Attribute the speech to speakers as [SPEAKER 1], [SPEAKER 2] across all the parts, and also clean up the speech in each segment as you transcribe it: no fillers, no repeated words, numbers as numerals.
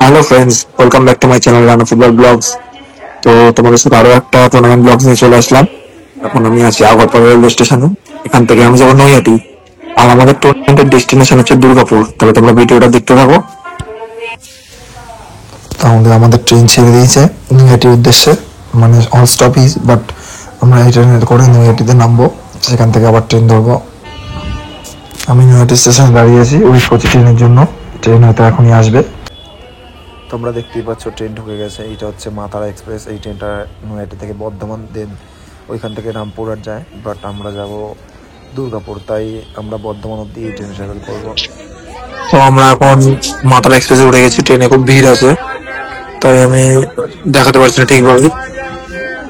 [SPEAKER 1] Hello friends, welcome back to my channel Rana football blogs. তো তোমাদের সাথে আরো একটা টুর্নামেন্ট ব্লগস নিয়ে চলে আসলাম। এখন আমি আছি আগরপাড়া রেলওয়ে স্টেশনে। এখান থেকে আমি যাবো নৈহাটি, আর আমাদের টুর্নামেন্টের ডেস্টিনেশন হচ্ছে দুর্গাপুর। তবে তোমরা ভিডিওটা দেখতে থাকো। তাহলে আমাদের ট্রেন ছেড়ে দিয়েছে নৈহাটির উদ্দেশ্যে, মানে অন স্টপেজ, বাট আমরা এই ট্রেনে করে নৈহাটিতে নামবো, সেখান থেকে আবার ট্রেন ধরবো। আমি নৈহাটি স্টেশনে দাঁড়িয়ে আছি ওয়েট করছি ট্রেনের জন্য। ট্রেন হয়তো এখনই আসবে।
[SPEAKER 2] তোমরা দেখতেই পাচ্ছ ট্রেন ঢুকে গেছে। এইটা হচ্ছে মা তারা এক্সপ্রেস। এই ট্রেনটা নৈহাটি থেকে বর্ধমান, দেন ওইখান থেকে রামপুরহাট যায়, বাট আমরা যাব দুর্গাপুর, তাই আমরা বর্ধমান অব্দি এই ট্রেনে ট্রাভেল করবো।
[SPEAKER 1] তো আমরা এখন মাতালা এক্সপ্রেসে উঠে গেছি। ট্রেনে খুব ভিড় আছে, তাই আমি দেখাতে পারছি না ঠিকভাবে।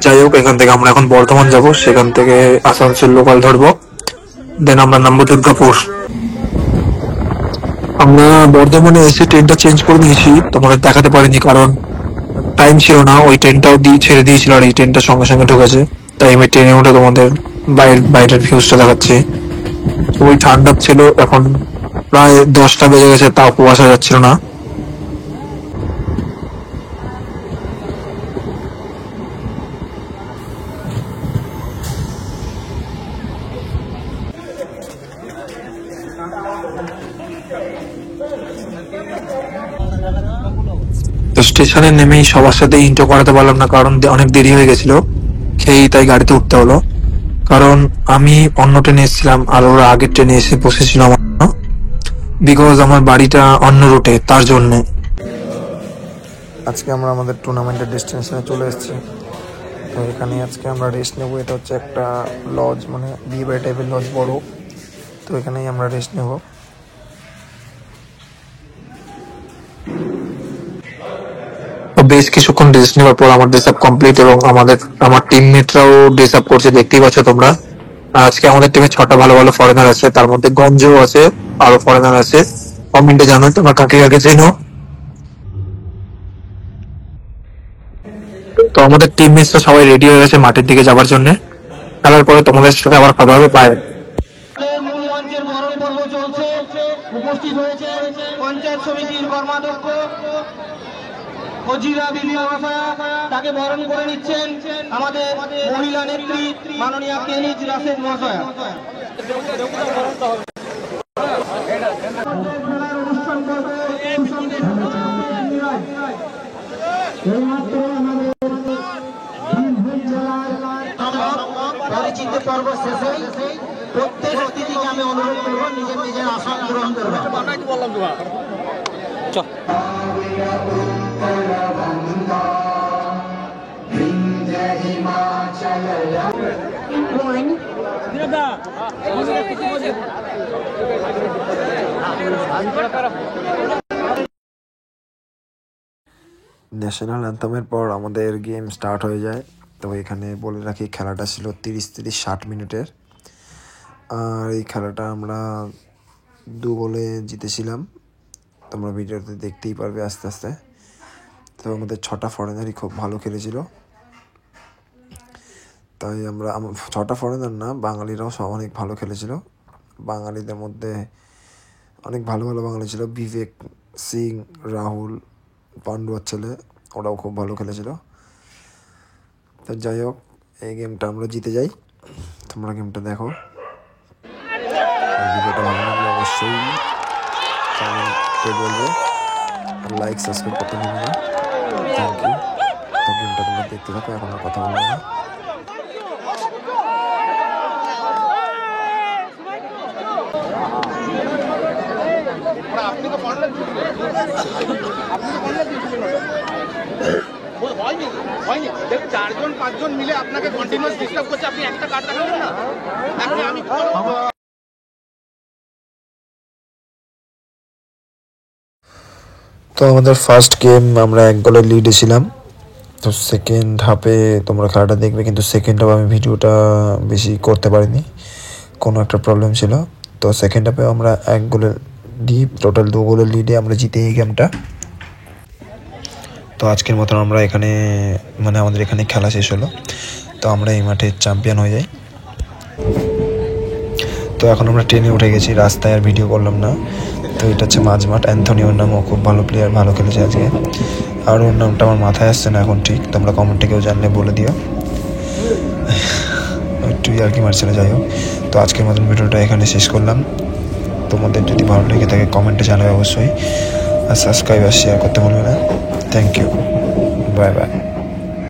[SPEAKER 1] যাই হোক, এখান থেকে আমরা এখন বর্ধমান যাব, সেখান থেকে আসানসোল লোকাল ধরবো, দেন আমরা নামবো দুর্গাপুর। আমরা বর্ধমানে এসে ট্রেনটা চেঞ্জ করে নিয়েছি, তোমাদের দেখাতে পারিনি কারণ টাইম ছিল না। ওই ট্রেনটাও ছেড়ে দিয়েছিল, আর এই ট্রেনটা সঙ্গে সঙ্গে ঢুকেছে, তাই আমি ট্রেনে উঠে তোমাদের বাইরের ভিউজটা দেখাচ্ছি। ওই ঠান্ডা ছিল, এখন প্রায় 10টা বেজে গেছে, তাও কুয়াশা যাচ্ছিল না। তো স্টেশনে নেমেই সবার সাথে ইন্টো করাতে পারলাম না, কারণ অনেক দেরি হয়ে গেছিল খেয়েই, তাই গাড়িতে উঠতে হলো। কারণ আমি অন্য ট্রেনে এসেছিলাম, আর ওরা আগের ট্রেনে এসে বসেছিল আমার, বিকজ আমার বাড়িটা অন্য রুটে, তার জন্যে।
[SPEAKER 2] আজকে আমরা আমাদের টুর্নামেন্টের ডেস্টিনেশনে চলে এসেছি। তো এখানে আজকে আমরা রেস্ট নেবো। এটা হচ্ছে একটা লজ, মানে বিয়ে বাড়ি টাইপের লজ, বড়। তো এখানেই আমরা রেস্ট নেবো।
[SPEAKER 1] তো বেশ কিছুক্ষণ রেস্ট নেওয়ার পর আমার ড্রেস আপ কমপ্লিট, এবং আমার টিমমেটরাও ড্রেস আপ করছে, দেখতেই পাচ্ছ তোমরা। আজকে আমাদের টিমে 6টা ভালো ভালো ফরেনার আছে, তার মধ্যে গঞ্জও আছে, আরো ফরেনার আছে। কমেন্টে জানো তোমরা কাকে কাকে চেনো। তো আমাদের টিমমেটসরা সবাই রেডি হয়ে গেছে মাঠের দিকে যাওয়ার জন্য। খেলার পরে তোমাদের সাথে আবার কথা হবে, বাই।
[SPEAKER 3] মূল মঞ্চের বরণ পর্ব চলছে। উপস্থিত হয়েছে পঞ্চায়েত সমিতির কর্মাধ্যক্ষ ফজিরা বিবি মহাশয়া, তাকে বরণ করে নিচ্ছেন আমাদের মহিলা নেত্রী মাননীয়া কেনিজ রাশেদ মহাশয়া। খেলার অনুষ্ঠান করবে পরিচিত পর্ব শেষে প্রত্যেক অতিথিকে আমি অনুরোধ করবো নিজের নিজের আসন গ্রহণ করবে।
[SPEAKER 2] ন্যাশনাল অ্যান্থামের পর আমাদের গেম স্টার্ট হয়ে যায়। তো এখানে বলে রাখি, খেলাটা ছিল 30-60 মিনিটের। আর এই খেলাটা আমরা 2 গোলে জিতেছিলাম। তোমরা ভিডিওতে দেখতেই পারবে আস্তে আস্তে। তো আমাদের 6টা ফরেনারই খুব ভালো খেলেছিল, তাই আমরা 6টা ফরেনার না, বাঙালিরাও সব অনেক ভালো খেলেছিল। বাঙালিদের মধ্যে অনেক ভালো ভালো বাঙালি ছিল, বিবেক সিং, রাহুল, পান্ডুয়ার ছেলে, ওরাও খুব ভালো খেলেছিল। তো যাই হোক, এই গেমটা আমরা জিতে যাই। তোমরা গেমটা দেখো। ভিডিওটা ভালো লাগলে অবশ্যই কমেন্টে বলবে, লাইক সাবস্ক্রাইব করতে ভুলবে না। Thank you. তো গেমটা তোমরা দেখতে থাকো, এখন আর কথা বলবো না।
[SPEAKER 4] হয়নি, 4-5 মিলে আপনাকে কন্টিনিউয়াস ডিস্টার্ব করছে, আপনি একটা কার্ড দেখাবেন না। আমি
[SPEAKER 2] তো আমাদের ফার্স্ট গেম আমরা 1 গোলের লিডে ছিলাম। তো সেকেন্ড হাফে তোমরা খেলাটা দেখবে, কিন্তু সেকেন্ড হাফে আমি ভিডিওটা বেশি করতে পারিনি, কোনো একটা প্রবলেম ছিল। তো সেকেন্ড হাফে আমরা 1 গোলের টোটাল 2 গোলের লিডে আমরা জিতে এই গেমটা। তো আজকের মতন আমরা এখানে, মানে আমাদের এখানে খেলা শেষ হলো। তো আমরা এই মাঠে চ্যাম্পিয়ন হয়ে যাই। তো এখন আমরা ট্রেনে উঠে গেছি, রাস্তায় আর ভিডিও করলাম না। তো এটা হচ্ছে মাঝমাঠ। অ্যান্থনি ওর নাম, ও খুব ভালো প্লেয়ার, ভালো খেলেছে আজকে। আর ওর নামটা আমার মাথায় আসছে না এখন ঠিক, তোমরা কমেন্টে কেউ জানলে বলে দিও। একটু আর কি মারছিল, যাই হোক। তো আজকের মতন ভিডিওটা এখানে শেষ করলাম। তোমাদের যদি ভালো লেগে থাকে কমেন্টে জানাবে অবশ্যই, আর সাবস্ক্রাইব আর শেয়ার করতে ভুলবে না। Thank you, bye by.